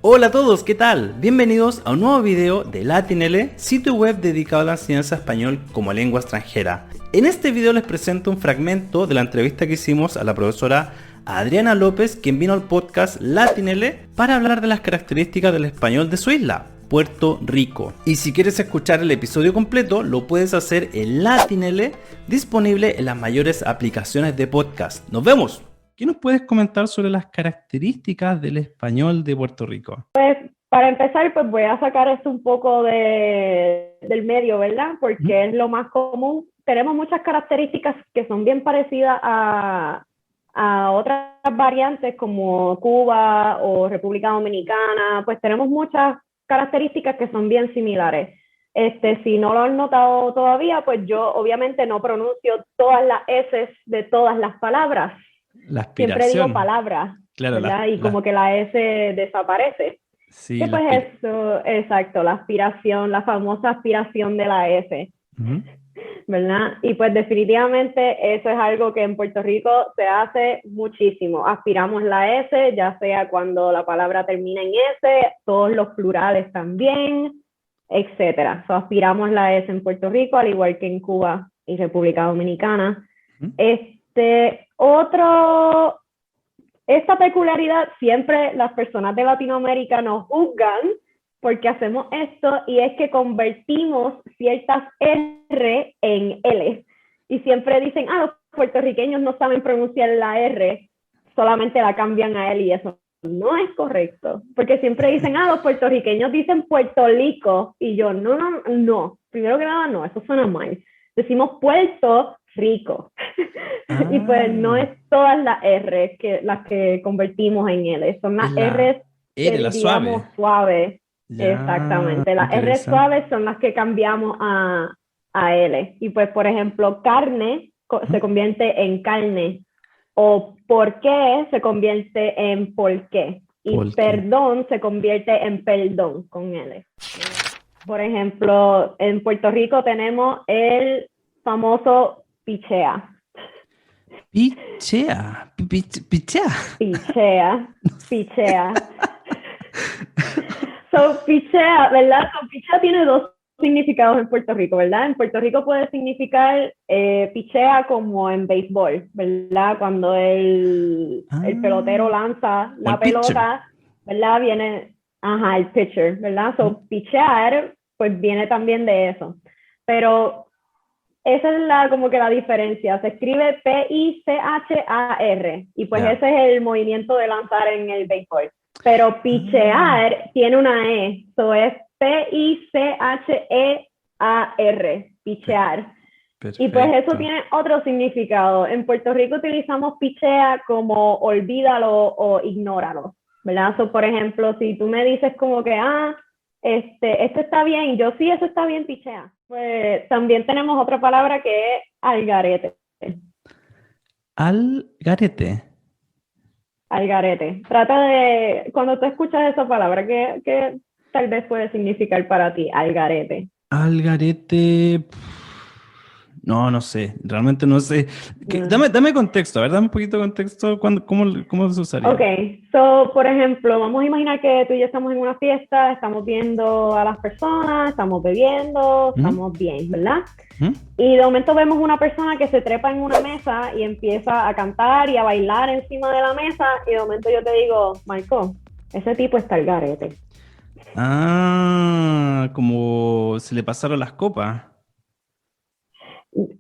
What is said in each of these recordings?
Hola a todos, ¿qué tal? Bienvenidos a un nuevo video de LatinL, sitio web dedicado a la enseñanza de español como lengua extranjera. En este video les presento un fragmento de la entrevista que hicimos a la profesora Adriana López, quien vino al podcast LatinL para hablar de las características del español de su isla, Puerto Rico. Y si quieres escuchar el episodio completo, lo puedes hacer en LatinL, disponible en las mayores aplicaciones de podcast. ¡Nos vemos! ¿Qué nos puedes comentar sobre las características del español de Puerto Rico? Pues para empezar, pues voy a sacar esto un poco del medio, ¿verdad? Porque es lo más común. Tenemos muchas características que son bien parecidas a otras variantes como Cuba o República Dominicana. Pues tenemos muchas características que son bien similares. Si no lo han notado todavía, pues yo obviamente no pronuncio todas las S de todas las palabras. La aspiración. Siempre digo palabras, claro, ¿verdad? Y como que la S desaparece. Sí, que pues eso, exacto, la aspiración, la famosa aspiración de la S, ¿verdad? Y pues definitivamente eso es algo que en Puerto Rico se hace muchísimo. Aspiramos la S, ya sea cuando la palabra termina en S, todos los plurales también, etcétera. Aspiramos la S en Puerto Rico, al igual que en Cuba y República Dominicana. Esta peculiaridad, siempre las personas de Latinoamérica nos juzgan porque hacemos esto, y es que convertimos ciertas R en L. Y siempre dicen, los puertorriqueños no saben pronunciar la R, solamente la cambian a L, y eso no es correcto. Porque siempre dicen, los puertorriqueños dicen Puerto Rico, y yo, no. Primero que nada, no, eso suena mal. Decimos Puerto Rico. Y pues no es todas las R las que convertimos en L, son las R que diríamos suaves. Exactamente, las R suaves son las que cambiamos a L. Y pues, por ejemplo, carne se convierte en carne, o por qué se convierte en por qué, y perdón se convierte en perdón con L. Por ejemplo, en Puerto Rico tenemos el famoso pichea. Pichea. Pichea, ¿verdad? Pichea tiene dos significados en Puerto Rico, ¿verdad? En Puerto Rico puede significar pichea como en béisbol, ¿verdad? Cuando el pelotero lanza la pelota, ¿verdad? Viene, el pitcher, ¿verdad? Pichear, pues viene también de eso. Pero esa es como que la diferencia. Se escribe P-I-C-H-A-R, y pues ese es el movimiento de lanzar en el béisbol. Pero pichear tiene una E, es P-I-C-H-E-A-R, pichear. Perfecto. Y pues eso tiene otro significado. En Puerto Rico utilizamos pichea como olvídalo o ignóralo, ¿verdad? Por ejemplo, si tú me dices como que, esto está bien, yo sí, eso está bien, pichea. Pues también tenemos otra palabra que es algarete. Algarete. Trata de, cuando tú escuchas esa palabra, ¿qué tal vez puede significar para ti, algarete? Algarete, no sé, realmente no sé. Dame contexto, a ver, dame un poquito de contexto, ¿cómo se usaría? Ok, por ejemplo, vamos a imaginar que tú y yo estamos en una fiesta, estamos viendo a las personas, estamos bebiendo, estamos bien, ¿verdad? Y de momento vemos una persona que se trepa en una mesa y empieza a cantar y a bailar encima de la mesa, y de momento yo te digo, Marco, ese tipo está al garete. Como se le pasaron las copas.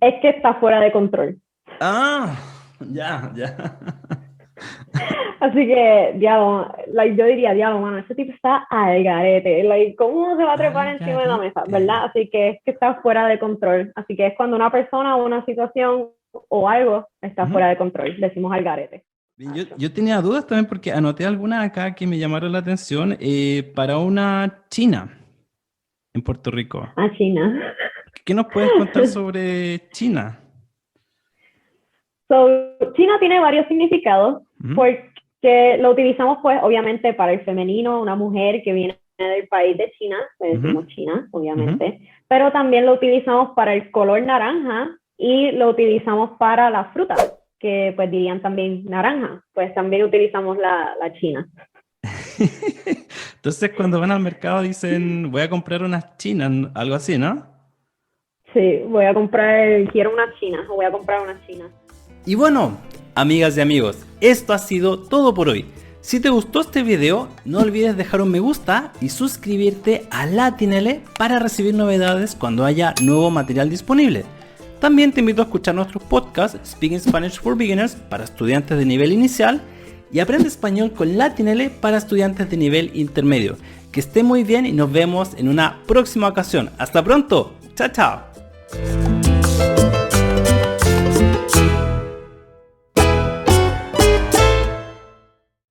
Es que está fuera de control. Ya. Así que, yo diría, mano, ese tipo está al garete. ¿Cómo se va a trepar encima de la mesa? ¿Verdad? Así que es que está fuera de control. Así que es cuando una persona o una situación o algo está fuera de control. Decimos al garete. Yo tenía dudas también porque anoté algunas acá que me llamaron la atención para una china en Puerto Rico. China. ¿Qué nos puedes contar sobre China? China tiene varios significados, porque lo utilizamos, pues, obviamente para el femenino, una mujer que viene del país de China, le decimos China, obviamente, pero también lo utilizamos para el color naranja, y lo utilizamos para la fruta, que pues dirían también naranja, pues también utilizamos la China. Entonces cuando van al mercado dicen, voy a comprar unas chinas, algo así, ¿no? Sí, quiero unas chinas, o voy a comprar unas chinas. Y bueno, amigas y amigos, esto ha sido todo por hoy. Si te gustó este video, no olvides dejar un me gusta y suscribirte a Latinele para recibir novedades cuando haya nuevo material disponible. También te invito a escuchar nuestros podcasts Speaking Spanish for Beginners para estudiantes de nivel inicial y Aprende Español con Latinele para estudiantes de nivel intermedio. Que esté muy bien y nos vemos en una próxima ocasión. ¡Hasta pronto! ¡Chao, chao!